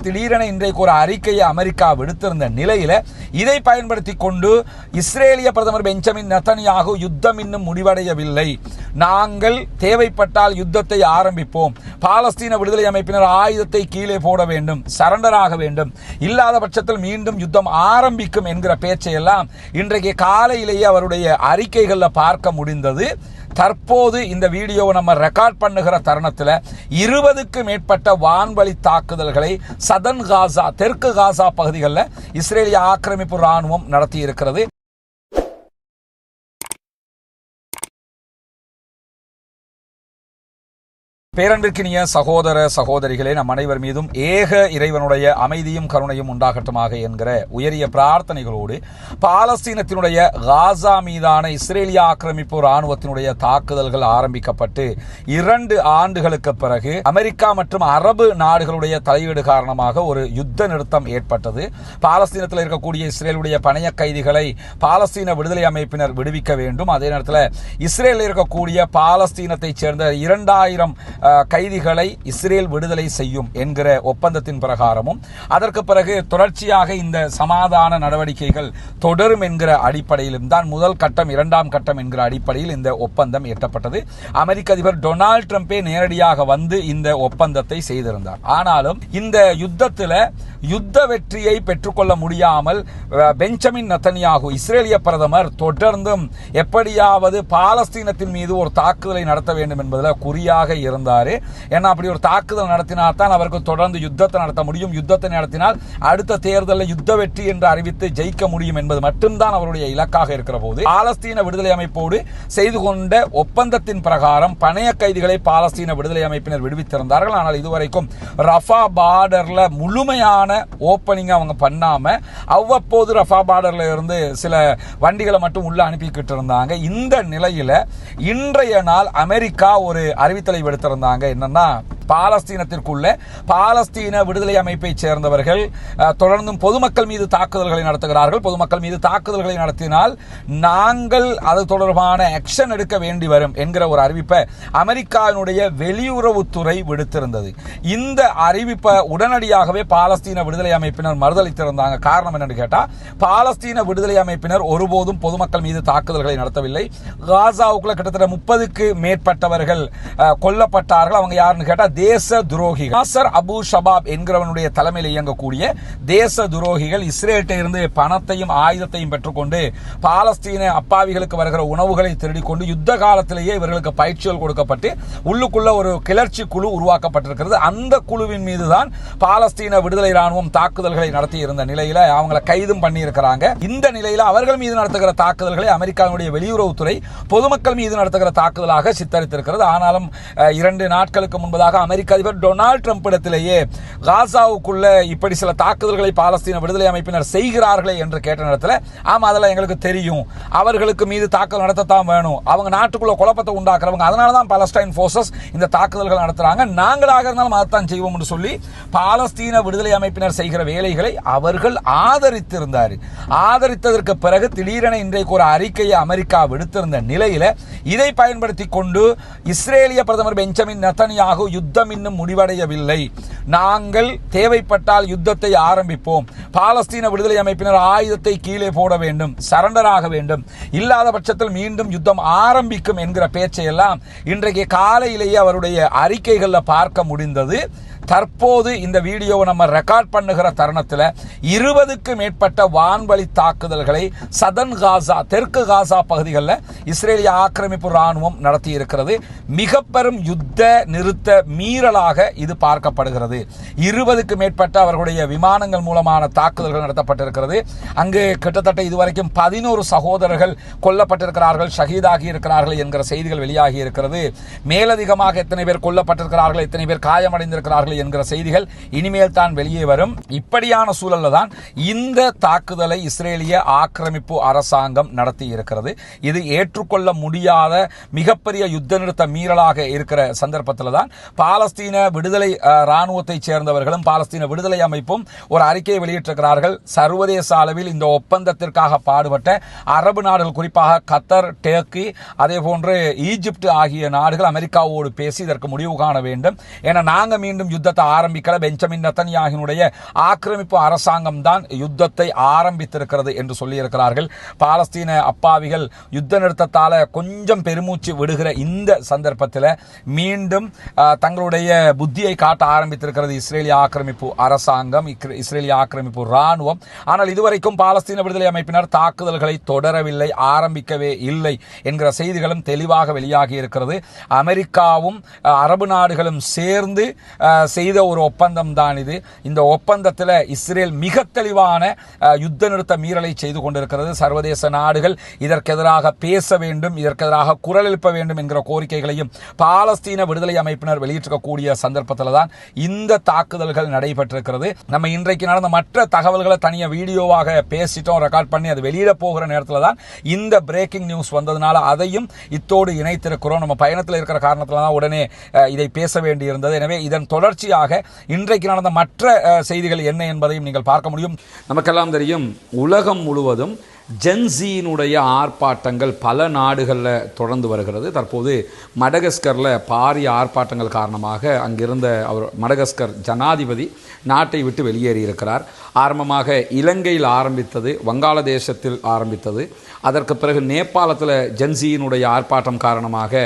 திடீரென இன்றைக்கு ஒரு அறிக்கையை அமெரிக்கா விடுத்திருந்த நிலையில இதை பயன்படுத்தி கொண்டு இஸ்ரேலிய பிரதமர் பெஞ்சமின் நெதன்யாகு யுத்தம் இன்னும் முடிவடையவில்லை, நாங்கள் தேவைப்பட்டால் யுத்தத்தை ஆரம்பிப்போம், பாலஸ்தீன விடுதலை அமைப்பினர் ஆயுதத்தை கீழே போட வேண்டும், சரண்டர் ஆக வேண்டும், இல்லாத பட்சத்தில் மீண்டும் யுத்தம் ஆரம்பிக்கும் என்கிற பேச்சையெல்லாம் இன்றைக்கு காலையிலேயே அவருடைய அறிக்கைகள்ல பார்க்க முடிந்தது. தற்போது இந்த வீடியோவை நம்ம ரெக்கார்ட் பண்ணுகிற தருணத்தில் 20க்கு மேற்பட்ட வான்வழி தாக்குதல்களை சதன் காசா, தெற்கு காசா பகுதிகளில் இஸ்ரேலிய ஆக்கிரமிப்பு ராணுவம் நடத்தி இருக்கிறது. பேரன்பிற்கினிய சகோதர சகோதரிகளே, நம் அனைவர் மீதும் ஏக இறைவனுடைய அமைதியும் கருணையும் உண்டாகட்டுமாக என்கிற உயரிய பிரார்த்தனைகளோடு பாலஸ்தீனத்தினுடைய காசா மீதான இஸ்ரேலிய ஆக்கிரமிப்பு ராணுவத்தினுடைய தாக்குதல்கள் ஆரம்பிக்கப்பட்டு 2 ஆண்டுகளுக்கு பிறகு அமெரிக்கா மற்றும் அரபு நாடுகளுடைய தலையீடு காரணமாக ஒரு யுத்த நிறுத்தம் ஏற்பட்டது. பாலஸ்தீனத்தில் இருக்கக்கூடிய இஸ்ரேலுடைய பணைய கைதிகளை பாலஸ்தீன விடுதலை அமைப்பினர் விடுவிக்க வேண்டும். அதே நேரத்தில் இஸ்ரேலில் இருக்கக்கூடிய பாலஸ்தீனத்தைச் சேர்ந்த 2000 கைதிகளை இஸ்ரேல் விடுதலை செய்யும் என்கிற ஒப்பந்தத்தின் பிரகாரமும் அதற்கு பிறகு தொடர்ச்சியாக இந்த சமாதான நடவடிக்கைகள் தொடரும் என்கிற அடிப்படையிலும் தான் முதல் கட்டம், 2ஆம் கட்டம் என்கிற அடிப்படையில் இந்த ஒப்பந்தம் எட்டப்பட்டது. அமெரிக்க அதிபர் டொனால்ட் ட்ரம்பே நேரடியாக வந்து இந்த ஒப்பந்தத்தை செய்திருந்தார். ஆனாலும் இந்த யுத்தத்தில் யுத்த வெற்றியை பெற்றுக்கொள்ள முடியாமல் பெஞ்சமின் நெதன்யாகு இஸ்ரேலிய பிரதமர் தொடர்ந்தும் எப்படியாவது பாலஸ்தீனத்தின் மீது ஒரு தாக்குதலை நடத்த வேண்டும் என்பதில் குறியாக இருந்தார். ஏன்னா அப்படி ஒரு தாக்குதல் நடத்தினால் தான் அவருக்கு தொடர்ந்து யுத்தத்தை நடத்த முடியும். யுத்தத்தை நடத்தினால் அடுத்த தேர்தலில் யுத்த வெற்றி என்று அறிவித்து ஜெயிக்க முடியும் என்பது மட்டும்தான் அவருடைய இலக்காக இருக்கிற போது பாலஸ்தீன விடுதலை அமைப்போடு செய்து கொண்ட ஒப்பந்தத்தின் பிரகாரம் பணைய கைதிகளை பாலஸ்தீன விடுதலை அமைப்பினர் விடுவித்திருந்தார்கள். ஆனால் இதுவரைக்கும் ரஃபா பார்டர்ல முழுமையான ஓப்பனிங் அவங்க பண்ணாம அவ்வப்போது ரஃபா பார்டர்ல இருந்து சில வண்டிகளை மட்டும் உள்ள அனுப்பிக்கிட்டு இருந்தாங்க. இந்த நிலையில இன்றைய நாள் அமெரிக்கா ஒரு அறிவித்தலை விடுத்திருந்தாங்க. என்னன்னா, பாலஸ்தீனத்திற்குள்ள பாலஸ்தீன விடுதலை அமைப்பை சேர்ந்தவர்கள் தொடர்ந்தும் பொதுமக்கள் மீது தாக்குதல்களை நடத்துகிறார்கள். பொதுமக்கள் மீது தாக்குதல்களை நடத்தினால் நாங்கள் அது தொடர்பான ஆக்ஷன் எடுக்க வேண்டி வரும் என்கிற ஒரு அறிவிப்பை அமெரிக்காவினுடைய வெளியுறவுத்துறை விடுத்திருந்தது. இந்த அறிவிப்பை உடனடியாகவே பாலஸ்தீன விடுதலை அமைப்பினர் மறுதளித்திருந்தாங்க. காரணம் என்னன்னு கேட்டா, பாலஸ்தீன விடுதலை அமைப்பினர் ஒருபோதும் பொதுமக்கள் மீது தாக்குதல்களை நடத்தவில்லை. காசாவுக்குள்ள கிட்டத்தட்ட 30க்கு மேற்பட்டவர்கள் கொல்லப்பட்டார்கள். அவங்க யாருன்னு கேட்டா தேச துரோகிகள். நாசர் அபு ஷபாப் என்கிறவனுடைய தலைமையில் இயங்கக்கூடிய தேச துரோகிகள் இஸ்ரேலிட்ட இருந்து பணத்தையும் ஆயுதத்தையும் பெற்றுக்கொண்டு பாலஸ்தீன அப்பாவிகளுக்கு வருகிற உணவுகளை திருடிக்கொண்டு யுத்த காலத்திலேயே இவர்களுக்கு பயிற்சிகள் கொடுக்கப்பட்டு உள்ளுக்குள்ள ஒரு கிளர்ச்சி குழு உருவாக்கப்பட்டிருக்கிறது. அந்த குழுவின் மீதுதான் பாலஸ்தீன விடுதலை ராணுவம் தாக்குதல்களை நடத்தி இருந்த நிலையில அவங்களை கைதும் பண்ணி இருக்கிறாங்க. இந்த நிலையில அவர்கள் மீது நடத்துகிற தாக்குதல்களை அமெரிக்காவுடைய வெளியுறவுத்துறை பொதுமக்கள் மீது நடத்துகிற தாக்குதலாக சித்தரித்திருக்கிறது. ஆனாலும் 2 நாட்களுக்கு முன்பதாக அமெரிக்க அதிபர் டொனால்ட் ட்ரம்ப் இடத்திலேயே காசாவுக்குள்ள இப்படி சில தாக்குதல்களை பாலஸ்தீன விடுதலை அமைப்பினர் செய்கிறார்களே என்று கேட்ட நேரத்தில், ஆமா அதெல்லாம் எங்களுக்கு தெரியும், அவர்களுக்கு மீது தாக்குதல் நடத்தத்தான் வேணும், அவங்க நாட்டுக்குள்ள குழப்பத்தை உண்டாக்குறவங்க, அதனாலதான் பாலஸ்டைன் போர்சஸ் இந்த தாக்குதல்கள் நடத்துறாங்க, நாங்களாக இருந்தாலும் அதைத்தான் செய்வோம் என்று சொல்லி பாலஸ்தீன விடுதலை அமைப்பினர் செய்கிற வேலைகளை அவர்கள் ஆதரித்திருந்தார். ஆதரித்ததற்கு பிறகு திடீரென இன்றைக்கு ஒரு அறிக்கையை அமெரிக்கா விடுத்திருந்த நிலையில இதை பயன்படுத்தி கொண்டு இஸ்ரேலிய பிரதமர் பெஞ்சமின் நெதன்யாகு யுத்தம் இன்னும் முடிவடையவில்லை, நாங்கள் தேவைப்பட்டால் யுத்தத்தை ஆரம்பிப்போம், பாலஸ்தீன விடுதலை அமைப்பினர் ஆயுதத்தை கீழே போட வேண்டும், சரண்டர் ஆக வேண்டும், இல்லாத பட்சத்தில் மீண்டும் யுத்தம் ஆரம்பிக்கும் என்கிற பேச்சையெல்லாம் இன்றைக்கு காலையிலேயே அவருடைய அறிக்கைகளில் பார்க்க முடிந்தது. தற்போது இந்த வீடியோவை நம்ம ரெக்கார்ட் பண்ணுகிற தருணத்தில் 20க்கு மேற்பட்ட வான்வழி தாக்குதல்களை சதன் காசா, தெற்கு காசா பகுதிகளில் இஸ்ரேலிய ஆக்கிரமிப்பு ராணுவம் நடத்தி இருக்கிறது. மிக பெரும் யுத்த நிறுத்த மீறலாக இது பார்க்கப்படுகிறது. 20க்கு மேற்பட்ட அவர்களுடைய விமானங்கள் மூலமான தாக்குதல்கள் நடத்தப்பட்டிருக்கிறது. அங்கு கிட்டத்தட்ட இதுவரைக்கும் 11 சகோதரர்கள் கொல்லப்பட்டிருக்கிறார்கள், ஷஹீதாகி இருக்கிறார்கள் என்கிற செய்திகள் வெளியாகி இருக்கிறது. மேலதிகமாக எத்தனை பேர் கொல்லப்பட்டிருக்கிறார்கள், எத்தனை பேர் காயமடைந்திருக்கிறார்கள் என்கிற செய்திகள் இனிமேல் தான் வெளியே வரும். இப்படியான சூழல்ல தான் இந்த தாக்குதலை இஸ்ரேலிய ஆக்கிரமிப்பு அரசாங்கம் நடத்தி இருக்கிறது. இது ஏற்றுக்கொள்ள முடியாத மிகப்பெரிய யுத்த நிறுத்த மீறலாக இருக்கிற சந்தர்ப்பத்தில் தான் பாலஸ்தீன விடுதலை ராணுவத்தை சேர்ந்தவர்களும் பாலஸ்தீன விடுதலை அமைப்பும் ஒரு அறிக்கையை வெளியிட்டிருக்கிறார்கள். சர்வதேச அளவில் இந்த ஒப்பந்தத்திற்காக பாடுபட்ட அரபு நாடுகள், குறிப்பாக கத்தர், டர்க்கி, அதே போன்று ஈஜிப்ட் ஆகிய நாடுகள் அமெரிக்காவோடு பேசி இதற்கு முடிவு காண வேண்டும். ஏன்னா நாங்க மீண்டும் யுத்த யுத்தத்தை ஆரம்பிக்கல. பெஞ்சமின் நெத்தன்யாகுவினுடைய ஆக்கிரமிப்பு அரசாங்கம் தான் யுத்தத்தை ஆரம்பித்திருக்கிறது என்று சொல்லியிருக்கிறார்கள். பாலஸ்தீன அப்பாவிகள் யுத்த நிறுத்தத்தால கொஞ்சம் பெருமூச்சு விடுகிற இந்த சந்தர்ப்பத்தில் மீண்டும் தங்களுடைய புத்தியை காட்ட ஆரம்பித்திருக்கிறது இஸ்ரேலிய ஆக்கிரமிப்பு அரசாங்கம், இஸ்ரேலிய ஆக்கிரமிப்பு ராணுவம். ஆனால் இதுவரைக்கும் பாலஸ்தீன விடுதலை அமைப்பினர் தாக்குதல்களை தொடரவில்லை, ஆரம்பிக்கவே இல்லை என்கிற செய்திகளும் தெளிவாக வெளியாகி இருக்கிறது. அமெரிக்காவும் அரபு நாடுகளும் சேர்ந்து செய்த ஒரு ஒப்பந்தம் தான் இது. இந்த ஒப்பந்தத்தில் இஸ்ரேல் மிக தெளிவான யுத்த நிறுத்த மீறலை செய்து கொண்டிருக்கிறது. சர்வதேச நாடுகள் இதற்கு எதிராக பேச வேண்டும், இதற்கு எதிராக குரல் எழுப்ப வேண்டும் என்கிற கோரிக்கைகளையும் பாலஸ்தீன விடுதலை அமைப்பினர் வெளியிட்டிருக்கக்கூடிய சந்தர்ப்பத்தில் தான் இந்த தாக்குதல்கள் நடைபெற்றிருக்கிறது. நம்ம இன்றைக்கு நடந்த மற்ற தகவல்களை தனியாக வீடியோவாக பேசிட்டோம், ரெக்கார்ட் பண்ணி அது வெளியிட போகிற நேரத்தில் தான் இந்த பிரேக்கிங் நியூஸ் வந்ததுனால அதையும் இத்தோடு இணைத்திருக்கிறோம். நம்ம பயணத்தில் இருக்கிற காரணத்தில் தான் உடனே இதை பேச வேண்டியிருந்தது. எனவே இதன் தொடர்ச்சியாக இன்றைக்கு நடந்த மற்ற செய்திகள் என்ன என்பதையும் நீங்கள் பார்க்க முடியும். நமக்கெல்லாம் தெரியும், உலகம் முழுவதும் ஜென்சியினுடைய ஆர்ப்பாட்டங்கள் பல நாடுகளில் தொடர்ந்து வருகிறது. தற்போது மடகஸ்கரில் பாரிய ஆர்ப்பாட்டங்கள் காரணமாக அங்கிருந்த மடகஸ்கர் ஜனாதிபதி நாட்டை விட்டு வெளியேறியிருக்கிறார். ஆரம்பமாக இலங்கையில் ஆரம்பித்தது, வங்காளதேசத்தில் ஆரம்பித்தது, அதற்கு பிறகு நேபாளத்தில் ஜென்சியினுடைய ஆர்ப்பாட்டம் காரணமாக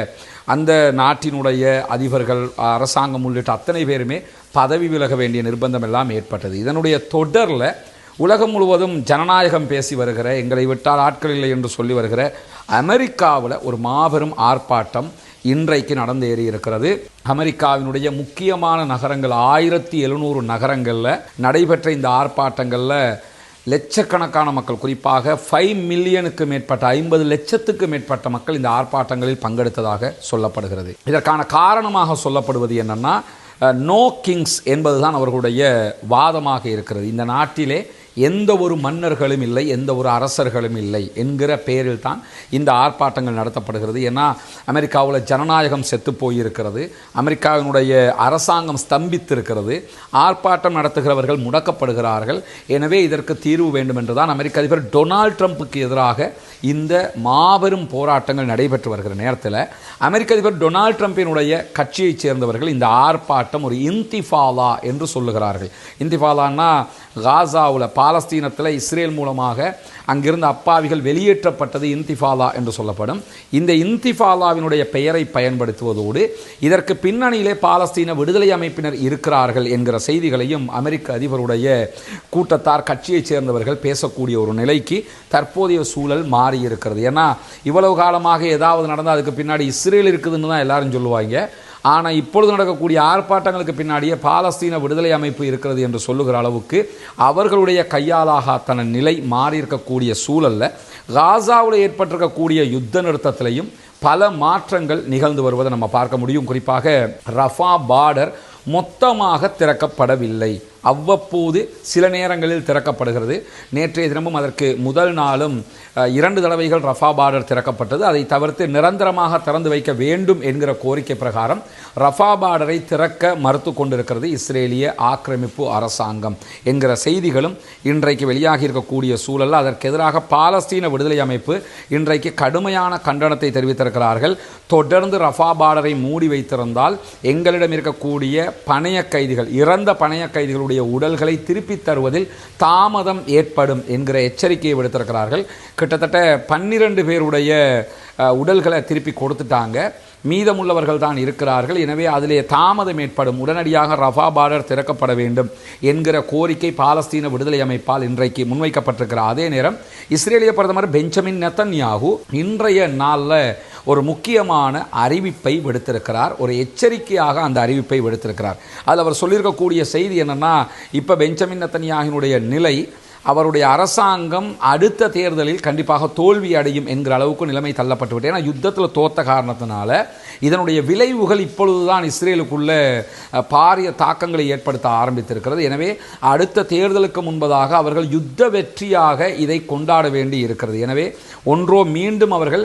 அந்த நாட்டினுடைய அதிபர்கள், அரசாங்கம் உள்ளிட்ட அத்தனை பேருமே பதவி விலக வேண்டிய நிர்பந்தம் எல்லாம் ஏற்பட்டது. இதனுடைய தொடரில் உலகம் முழுவதும் ஜனநாயகம் பேசி வருகிற, எங்களை விட்டால் ஆட்கள் இல்லை என்று சொல்லி வருகிற அமெரிக்காவில் ஒரு மாபெரும் ஆர்ப்பாட்டம் இன்றைக்கு நடந்தேறி இருக்கிறது. அமெரிக்காவினுடைய முக்கியமான நகரங்கள் 1700 நகரங்களில் நடைபெற்ற இந்த ஆர்ப்பாட்டங்களில் லட்சக்கணக்கான மக்கள், குறிப்பாக 5 மில்லியனுக்கு மேற்பட்ட 50 லட்சத்துக்கு மேற்பட்ட மக்கள் இந்த ஆர்ப்பாட்டங்களில் பங்கெடுத்ததாக சொல்லப்படுகிறது. இதற்கான காரணமாக சொல்லப்படுவது என்னன்னா, நோ கிங்ஸ் என்பதுதான் அவர்களுடைய வாதமாக இருக்கிறது. இந்த நாட்டிலே எந்த ஒரு மன்னர்களும் இல்லை, எந்த ஒரு அரசர்களும் இல்லை என்கிற பெயரில் தான் இந்த ஆர்ப்பாட்டங்கள் நடத்தப்படுகிறது. ஏன்னா அமெரிக்காவில் ஜனநாயகம் செத்து போயிருக்கிறது, அமெரிக்காவினுடைய அரசாங்கம் ஸ்தம்பித்திருக்கிறது, ஆர்ப்பாட்டம் நடத்துகிறவர்கள் முடக்கப்படுகிறார்கள். எனவே இதற்கு தீர்வு வேண்டும் என்றுதான் அமெரிக்க அதிபர் டொனால்ட் ட்ரம்ப்புக்கு எதிராக இந்த மாபெரும் போராட்டங்கள் நடைபெற்று வருகிற நேரத்தில் அமெரிக்க அதிபர் டொனால்ட் ட்ரம்பினுடைய கட்சியைச் சேர்ந்தவர்கள் இந்த ஆர்ப்பாட்டம் ஒரு இன்திஃபாலா என்று சொல்லுகிறார்கள். இன்திஃபாலான்னா காசாவில், பாலஸ்தீனத்தில் இஸ்ரேல் மூலமாக அங்கிருந்த அப்பாவிகள் வெளியேற்றப்பட்டது இன்திஃபாலா என்று சொல்லப்படும். இந்த இன்திஃபாலாவினுடைய பெயரை பயன்படுத்துவதோடு இதற்கு பின்னணியிலே பாலஸ்தீன விடுதலை அமைப்பினர் இருக்கிறார்கள் என்கிற செய்திகளையும் அமெரிக்க அதிபருடைய கூட்டத்தார், கட்சியைச் சேர்ந்தவர்கள் பேசக்கூடிய ஒரு நிலைக்கு தற்போதைய சூழல் மாறியிருக்கிறது. ஏன்னா இவ்வளவு காலமாக ஏதாவது நடந்தால் அதுக்கு பின்னாடி இஸ்ரேல் இருக்குதுன்னு தான் எல்லாரும் சொல்லுவாங்க. ஆனால் இப்பொழுது நடக்கக்கூடிய ஆர்ப்பாட்டங்களுக்கு பின்னாடியே பாலஸ்தீன விடுதலை அமைப்பு இருக்கிறது என்று சொல்லுகிற அளவுக்கு அவர்களுடைய கையாலாகத்தன நிலை மாறியிருக்கக்கூடிய சூழலில் காசாவில் ஏற்பட்டிருக்கக்கூடிய யுத்த நிறுத்தத்திலையும் பல மாற்றங்கள் நிகழ்ந்து வருவதை நம்ம பார்க்க முடியும். குறிப்பாக ரஃபா பார்டர் மொத்தமாக திறக்கப்படவில்லை, அவ்வப்போது சில நேரங்களில் திறக்கப்படுகிறது. நேற்றைய தினமும் அதற்கு முதல் நாளும் 2 தடவைகள் ரஃபா பார்டர் திறக்கப்பட்டது. அதை தவிர்த்து நிரந்தரமாக திறந்து வைக்க வேண்டும் என்கிற கோரிக்கை பிரகாரம் ரஃபா பார்டரை திறக்க மறுத்து கொண்டிருக்கிறது இஸ்ரேலிய ஆக்கிரமிப்பு அரசாங்கம் என்கிற செய்திகளும் இன்றைக்கு வெளியாகி இருக்கக்கூடிய சூழலில் அதற்கு எதிராக பாலஸ்தீன விடுதலை அமைப்பு இன்றைக்கு கடுமையான கண்டனத்தை தெரிவித்திருக்கிறார்கள். தொடர்ந்து ரஃபா பார்டரை மூடி வைத்திருந்தால் எங்களிடம் இருக்கக்கூடிய பணைய கைதிகள், இறந்த பணைய கைதிகளுடைய உடல்களை திருப்பி தருவதில் தாமதம் ஏற்படும் என்கிற எச்சரிக்கையை விடுத்திருக்கிறார்கள். கிட்டத்தட்ட 12 பேருடைய உடல்களை திருப்பி கொடுத்துட்டாங்க, மீதமுள்ளவர்கள் தான் இருக்கிறார்கள். எனவே அதிலே தாமதம் ஏற்படும், உடனடியாக ரஃபா பார்டர் திறக்கப்பட வேண்டும் என்கிற கோரிக்கை பாலஸ்தீன விடுதலை அமைப்பால் இன்றைக்கு முன்வைக்கப்பட்டிருக்கிறார். அதே நேரம் இஸ்ரேலிய பிரதமர் பெஞ்சமின் நெத்தன்யாகு இன்றைய நாளில் ஒரு முக்கியமான அறிவிப்பை விடுத்திருக்கிறார், ஒரு எச்சரிக்கையாக அந்த அறிவிப்பை விடுத்திருக்கிறார். அதில் அவர் சொல்லியிருக்கக்கூடிய செய்தி என்னன்னா, இப்போ பெஞ்சமின் நெத்தன்யாகுவினுடைய நிலை, அவருடைய அரசாங்கம் அடுத்த தேர்தலில் கண்டிப்பாக தோல்வி அடையும் என்கிற அளவுக்கு நிலைமை தள்ளப்பட்டு விட்டு, ஏன்னா யுத்தத்தில் தோத்த காரணத்தினால இதனுடைய விளைவுகள் இப்பொழுதுதான் இஸ்ரேலுக்குள்ள பாரிய தாக்கங்களை ஏற்படுத்த ஆரம்பித்திருக்கிறது. எனவே அடுத்த தேர்தலுக்கு முன்பதாக அவர்கள் யுத்த வெற்றியாக இதை கொண்டாட வேண்டி இருக்கிறது. எனவே ஒன்றோ மீண்டும் அவர்கள்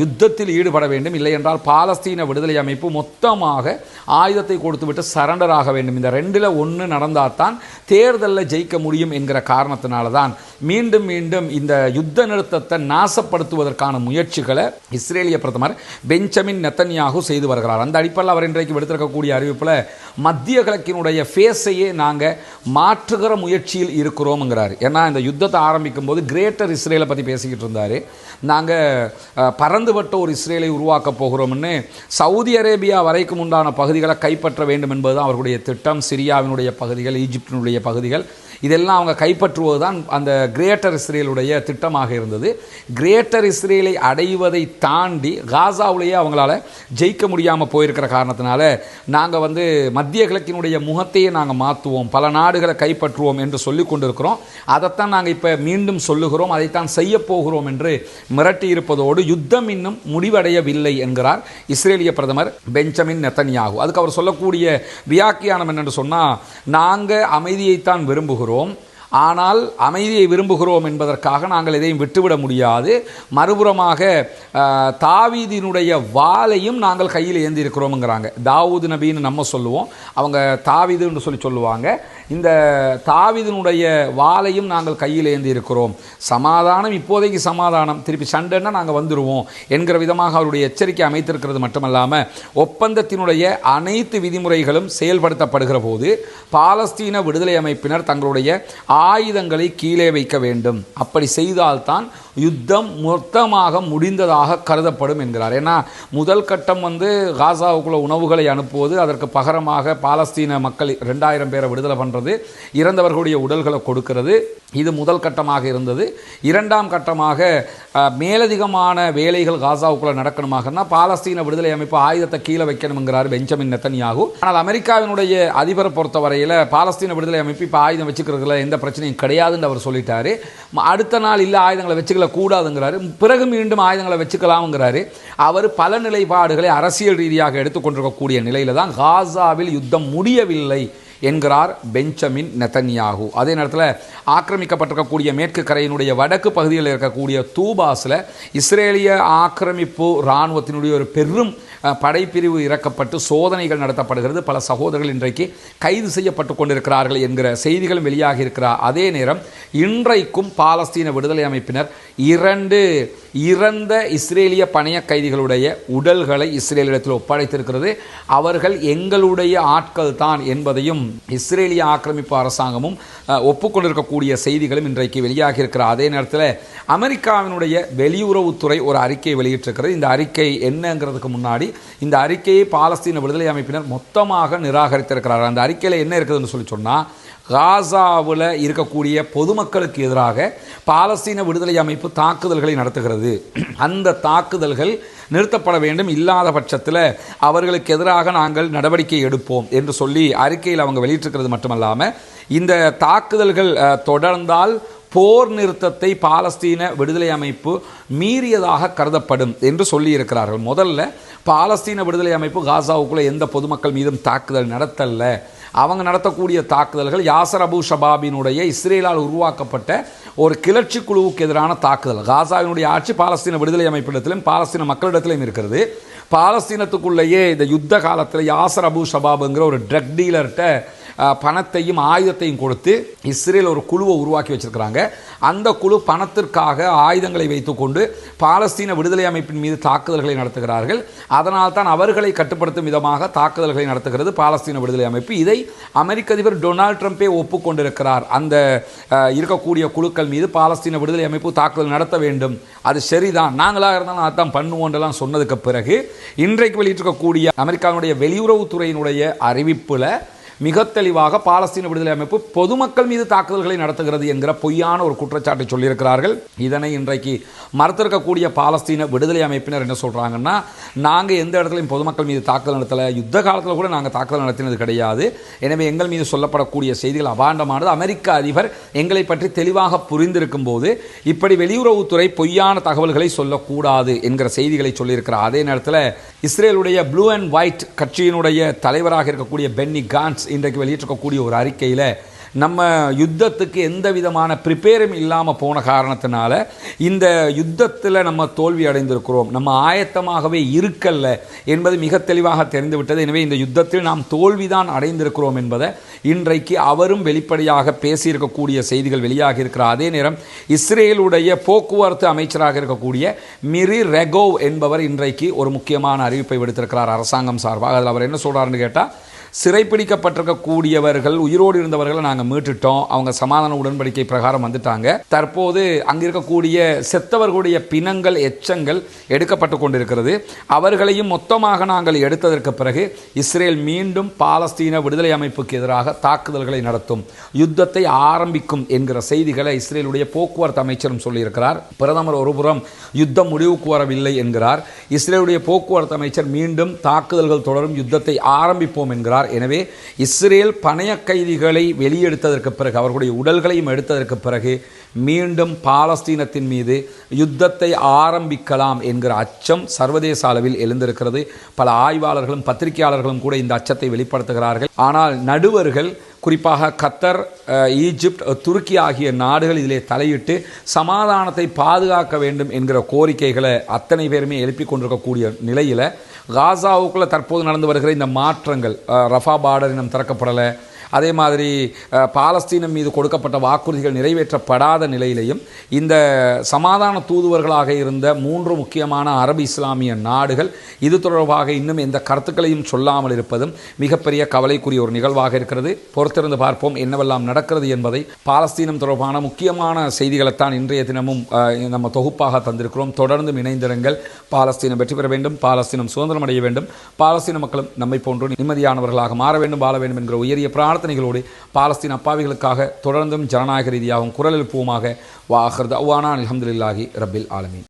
யுத்தத்தில் ஈடுபட வேண்டும், இல்லை என்றால் பாலஸ்தீன விடுதலை அமைப்பு மொத்தமாக ஆயுதத்தை கொடுத்துவிட்டு சரண்டர் ஆக வேண்டும். இந்த 2ல் 1 நடந்தால்தான் தேர்தலில் ஜெயிக்க முடியும் என்கிற காரணத்தினால தான் மீண்டும் மீண்டும் இந்த யுத்த நிறுத்தத்தை நாசப்படுத்துவதற்கான முயற்சிகளை இஸ்ரேலிய பிரதமர் பெஞ்சமின் நெத்தன்யாகு செய்து வருகிறார். அந்த அடிப்படையில் அவர் இன்றைக்கு விடுத்திருக்கக்கூடிய அறிவிப்பில் மத்திய கிழக்கினுடைய ஃபேஸையே நாங்கள் மாற்றுகிற முயற்சியில் இருக்கிறோம்ங்கிறார். ஏன்னா இந்த யுத்தத்தை ஆரம்பிக்கும் போது கிரேட்டர் இஸ்ரேலை பற்றி பேசிக்கிட்டு இருந்தார். நாங்கள் பறந்துபட்ட ஒரு இஸ்ரேலை உருவாக்க போகிறோம்னு சவுதி அரேபியா வரைக்கும் உண்டான பகுதிகளை கைப்பற்ற வேண்டும் என்பதுதான் அவர்களுடைய திட்டம். சிரியாவினுடைய பகுதிகள், ஈஜிப்டினுடைய பகுதிகள், இதெல்லாம் அவங்க கைப்பற்றுவது தான் அந்த கிரேட்டர் இஸ்ரேலுடைய திட்டமாக இருந்தது. கிரேட்டர் இஸ்ரேலை அடைவதை தாண்டி காசாவிலேயே அவங்களால ஜெயிக்க முடியாமல் போயிருக்கிற காரணத்தினால நாங்கள் மத்திய கிழக்கினுடைய முகத்தையே நாங்கள் மாற்றுவோம், பல நாடுகளை கைப்பற்றுவோம் என்று சொல்லி கொண்டிருக்கிறோம். அதைத்தான் நாங்கள் இப்போ மீண்டும் சொல்லுகிறோம், அதைத்தான் செய்ய போகிறோம் என்று மிரட்டி இருப்பதோடு யுத்தம் இன்னும் முடிவடையவில்லை என்கிறார் இஸ்ரேலிய பிரதமர் பெஞ்சமின் நெத்தன்யாகு. அதுக்கு அவர் சொல்லக்கூடிய வியாக்கியானம் என்னென்று சொன்னால், நாங்கள் அமைதியைத்தான் விரும்புகிறோம், ஆனால் அமைதியை விரும்புகிறோம் என்பதற்காக நாங்கள் எதையும் விட்டுவிட முடியாது. மறுபுறமாக தாவீதினுடைய வாளையும் நாங்கள் கையில் ஏந்தி இருக்கிறோம்ங்கிறாங்க. தாவூது நபின்னு நம்ம சொல்லுவோம், அவங்க தாவீதுன்னு சொல்லுவாங்க. இந்த தாவீதினுடைய வாளையும் நாங்கள் கையில் ஏந்தி இருக்கிறோம். சமாதானம், இப்போதைக்கு சமாதானம், திருப்பி சண்டைன்னா நாங்கள் வந்துடுவோம் என்கிற விதமாக அவருடைய எச்சரிக்கை அமைத்திருக்கிறது மட்டுமல்லாமல், ஒப்பந்தத்தினுடைய அனைத்து விதிமுறைகளும் செயல்படுத்தப்படுகிற போது பாலஸ்தீன விடுதலை அமைப்பினர் தங்களுடைய ஆயுதங்களை கீழே வைக்க வேண்டும். அப்படி செய்தால்தான் யுத்தம் மொத்தமாக முடிந்ததாக கருதப்படும் என்கிறார். ஏன்னா முதல் கட்டம் காசாவுக்குள்ள உணவுகளை அனுப்புவது, அதற்கு பகரமாக பாலஸ்தீன மக்கள் 2000 பேரை விடுதலை பண்ணுறது, இறந்தவர்களுடைய உடல்களை கொடுக்கிறது, இது முதல் கட்டமாக இருந்தது. இரண்டாம் கட்டமாக மேலதிகமான வேலைகள் காசாவுக்குள்ள நடக்கணுமாகனா பாலஸ்தீன விடுதலை அமைப்பு ஆயுதத்தை கீழே வைக்கணுங்கிறார் பெஞ்சமின் நெத்தன்யாகு. ஆனால் அமெரிக்காவினுடைய அதிபரை பொறுத்தவரையில் பாலஸ்தீன விடுதலை அமைப்பு இப்போ ஆயுதம் வச்சுக்கிறதுல எந்த பிரச்சனையும் கிடையாதுன்னு அவர் சொல்லிட்டாரு. அடுத்த நாள் இல்லை ஆயுதங்களை வச்சுக்கல கூடாதுங்கிறாரு, பிறகு மீண்டும் ஆயுதங்களை வச்சுக்கலாம்ங்கிறாரு. அவர் பல நிலைப்பாடுகளை அரசியல் ரீதியாக எடுத்துக்கொண்டிருக்கக்கூடிய நிலையில தான் காசாவில் யுத்தம் முடியவில்லை என்கிறார் பெஞ்சமின் நெத்தன்யாகு. அதே நேரத்தில் ஆக்கிரமிக்கப்பட்டிருக்கக்கூடிய மேற்கு கரையினுடைய வடக்கு பகுதியில் இருக்கக்கூடிய தூபாஸில் இஸ்ரேலிய ஆக்கிரமிப்பு இராணுவத்தினுடைய ஒரு பெரும் படைப்பிரிவு இறக்கப்பட்டு சோதனைகள் நடத்தப்படுகிறது. பல சகோதரர்கள் இன்றைக்கு கைது செய்யப்பட்டு கொண்டிருக்கிறார்கள் என்கிற செய்திகளும் வெளியாகி இருக்கிறார். அதே நேரம் இன்றைக்கும் பாலஸ்தீன விடுதலை அமைப்பினர் 2 இறந்த இஸ்ரேலிய பணைய கைதிகளுடைய உடல்களை இஸ்ரேலிடத்தில் ஒப்படைத்திருக்கிறது. அவர்கள் எங்களுடைய ஆட்கள் தான் என்பதையும் இஸ்ரேலிய ஆக்கிரமிப்பு அரசாங்கமும் ஒப்புக்கொண்டிருக்கக்கூடிய செய்திகளும் இன்றைக்கு வெளியாகி இருக்கிற அதே நேரத்தில் அமெரிக்காவினுடைய வெளியுறவுத்துறை ஒரு அறிக்கையை வெளியிட்டிருக்கிறது. இந்த அறிக்கை என்னங்கிறதுக்கு முன்னாடி இந்த அறிக்கையை பாலஸ்தீன விடுதலை அமைப்பினர் மொத்தமாக நிராகரித்திருக்கிறார்கள். அந்த அறிக்கையில் என்ன இருக்குதுன்னு சொல்லி சொன்னால், காசாவில் இருக்கக்கூடிய பொதுமக்களுக்கு எதிராக பாலஸ்தீன விடுதலை அமைப்பு தாக்குதல்களை நடத்துகிறது. அந்த தாக்குதல்கள் நிறுத்தப்பட வேண்டும், இல்லாத பட்சத்தில் அவர்களுக்கு எதிராக நாங்கள் நடவடிக்கை எடுப்போம் என்று சொல்லி அறிக்கையில் அவங்க வெளியிட்டிருக்கிறது மட்டுமல்லாமல், இந்த தாக்குதல்கள் தொடர்ந்தால் போர் நிறுத்தத்தை பாலஸ்தீன விடுதலை அமைப்பு மீறியதாக கருதப்படும் என்று சொல்லியிருக்கிறார்கள். முதல்ல பாலஸ்தீன விடுதலை அமைப்பு காசாவுக்குள்ளே எந்த பொதுமக்கள் மீதும் தாக்குதல் நடத்தல. அவங்க நடத்தக்கூடிய தாக்குதல்கள் யாசர் அபு ஷபாபினுடைய இஸ்ரேலால் உருவாக்கப்பட்ட ஒரு கிளர்ச்சி குழுவுக்கு எதிரான தாக்குதல். காசாவினுடைய ஆட்சி பாலஸ்தீன விடுதலை அமைப்பிடத்திலும் பாலஸ்தீன மக்களிடத்திலும் இருக்கிறது. பாலஸ்தீனத்துக்குள்ளேயே இந்த யுத்த காலத்தில் யாசர் அபு ஷபாபுங்கிற ஒரு ட்ரக் டீலர்கிட்ட பணத்தையும் ஆயுதத்தையும் கொடுத்து இஸ்ரேல் ஒரு குழுவை உருவாக்கி வச்சிருக்கிறாங்க. அந்த குழு பணத்திற்காக ஆயுதங்களை வைத்துக்கொண்டு பாலஸ்தீன விடுதலை அமைப்பின் மீது தாக்குதல்களை நடத்துகிறார்கள். அதனால் தான் அவர்களை கட்டுப்படுத்தும் விதமாக தாக்குதல்களை நடத்துகிறது பாலஸ்தீன விடுதலை அமைப்பு. இதை அமெரிக்க அதிபர் டொனால்ட் ட்ரம்பே ஒப்புக்கொண்டிருக்கிறார். அந்த இருக்கக்கூடிய குழுக்கள் மீது பாலஸ்தீன விடுதலை அமைப்பு தாக்குதல் நடத்த வேண்டும், அது சரிதான், நாங்களாக இருந்தாலும் அதான் பண்ணுவோன்றெல்லாம் சொன்னதுக்கு பிறகு இன்றைக்கு வெளியிட்டிருக்கக்கூடிய அமெரிக்காவுடைய வெளியுறவுத்துறையினுடைய அறிவிப்பில் மிக தெளிவாக பாலஸ்தீன விடுதலை அமைப்பு பொதுமக்கள் மீது தாக்குதல்களை நடத்துகிறது என்கிற பொய்யான ஒரு குற்றச்சாட்டை சொல்லியிருக்கிறார்கள். இதனை இன்றைக்கு மறுத்திருக்கக்கூடிய பாலஸ்தீன விடுதலை அமைப்பினர் என்ன சொல்கிறாங்கன்னா, நாங்கள் எந்த இடத்துலையும் பொதுமக்கள் மீது தாக்குதல் நடத்தலை, யுத்த காலத்தில் கூட நாங்கள் தாக்குதல் நடத்தினது கிடையாது, எனவே எங்கள் மீது சொல்லப்படக்கூடிய செய்திகள் அபாண்டமானது, அமெரிக்க அதிபர் எங்களை பற்றி தெளிவாக புரிந்திருக்கும் போது இப்படி வெளியுறவுத்துறை பொய்யான தகவல்களை சொல்லக்கூடாது என்கிற செய்திகளை சொல்லியிருக்கிறார். அதே நேரத்தில் இஸ்ரேலுடைய ப்ளூ அண்ட் ஒயிட் கட்சியினுடைய தலைவராக இருக்கக்கூடிய பென்னி கான்ட்ஸ் இன்றைக்கு வெளியிட்டிருக்கக்கூடிய ஒரு அறிக்கையில் நம்ம யுத்தத்துக்கு எந்த விதமான ப்ரிப்பேரும் இல்லாமல் போன காரணத்தினால இந்த யுத்தத்தில் நம்ம தோல்வி அடைந்திருக்கிறோம், நம்ம ஆயத்தமாகவே இருக்கல்ல என்பது மிக தெளிவாக தெரிந்துவிட்டது. எனவே இந்த யுத்தத்தில் நாம் தோல்விதான் அடைந்திருக்கிறோம் என்பதை இன்றைக்கு அவரும் வெளிப்படையாக பேசியிருக்கக்கூடிய செய்திகள் வெளியாக இருக்கிற அதே நேரம் இஸ்ரேலுடைய போக்குவரத்து அமைச்சராக இருக்கக்கூடிய மிரி ரெகோவ் என்பவர் இன்றைக்கு ஒரு முக்கியமான அறிவிப்பை விடுத்திருக்கிறார் அரசாங்கம் சார்பாக. அதில் அவர் என்ன சொல்றாருன்னு கேட்டால், சிறைப்பிடிக்கப்பட்டிருக்கக்கூடியவர்கள் உயிரோடு இருந்தவர்களை நாங்கள் மீட்டுட்டோம், அவங்க சமாதான உடன்படிக்கை பிரகாரம் வந்துட்டாங்க. தற்போது அங்கே இருக்கக்கூடிய செத்தவர்களுடைய பிணங்கள் எச்சங்கள் எடுக்கப்பட்டு கொண்டிருக்கிறது. அவர்களையும் மொத்தமாக நாங்கள் எடுத்ததற்கு பிறகு இஸ்ரேல் மீண்டும் பாலஸ்தீன விடுதலை அமைப்புக்கு எதிராக தாக்குதல்களை நடத்தும், யுத்தத்தை ஆரம்பிக்கும் என்கிற செய்திகளை இஸ்ரேலுடைய போக்குவரத்து அமைச்சரும் சொல்லியிருக்கிறார். பிரதமர் ஒருபுறம் யுத்தம் முடிவுக்கு வரவில்லை என்கிறார், இஸ்ரேலுடைய போக்குவரத்து அமைச்சர் மீண்டும் தாக்குதல்கள் தொடரும், யுத்தத்தை ஆரம்பிப்போம் என்கிறார். எனவே இஸ்ரேல் பணைய கைதிகளை வெளியெடுத்ததற்கு பிறகு, அவர்களுடைய உடல்களையும் எடுத்ததற்கு பிறகு மீண்டும் பாலஸ்தீனத்தின் மீது யுத்தத்தை ஆரம்பிக்கலாம் என்கிற அச்சம் சர்வதேச அளவில் எழுந்திருக்கிறது. பல ஆய்வாளர்களும் பத்திரிகையாளர்களும் கூட இந்த அச்சத்தை வெளிப்படுத்துகிறார்கள். ஆனால் நடுவர்கள், குறிப்பாக கத்தர், ஈஜிப்ட், துருக்கி ஆகிய நாடுகள் இதிலே தலையிட்டு சமாதானத்தை பாதுகாக்க வேண்டும் என்கிற கோரிக்கைகளை அத்தனை பேருமே எழுப்பிக் கொண்டிருக்கக்கூடிய நிலையில் காசாவுக்குள்ளே தற்போது நடந்து வருகிற இந்த மாற்றங்கள், ரஃபா பார்டர் இன்னும் திறக்கப்படலை, அதே மாதிரி பாலஸ்தீனம் மீது கொடுக்கப்பட்ட வாக்குறுதிகள் நிறைவேற்றப்படாத நிலையிலையும் இந்த சமாதான தூதுவர்களாக இருந்த 3 முக்கியமான அரபு இஸ்லாமிய நாடுகள் இது தொடர்பாக இன்னும் எந்த கருத்துக்களையும் சொல்லாமல் இருப்பதும் மிகப்பெரிய கவலைக்குரிய ஒரு நிகழ்வாக இருக்கிறது. பொறுத்திருந்து பார்ப்போம் என்னவெல்லாம் நடக்கிறது என்பதை. பாலஸ்தீனம் தொடர்பான முக்கியமான செய்திகளைத்தான் இன்றைய தினமும் நம்ம தொகுப்பாக தந்திருக்கிறோம். தொடர்ந்து இணைந்திருங்கள். பாலஸ்தீனம் வெற்றி பெற வேண்டும், பாலஸ்தீனம் சுதந்திரம் அடைய வேண்டும், பாலஸ்தீன மக்களும் நம்மை போன்று நிம்மதியானவர்களாக மாற வேண்டும், வாழ வேண்டும் என்கிற உயரிய பிரார்த்தனைகளோடு பாலஸ்தீன அப்பாவிகளுக்காக தொடர்ந்தும் ஜனநாயக ரீதியாகவும் குரல் எழுப்புவோமாக. வாஹிர் தஅவானா அல்ஹம்துலில்லாஹி ரப்பில் ஆலமீன்.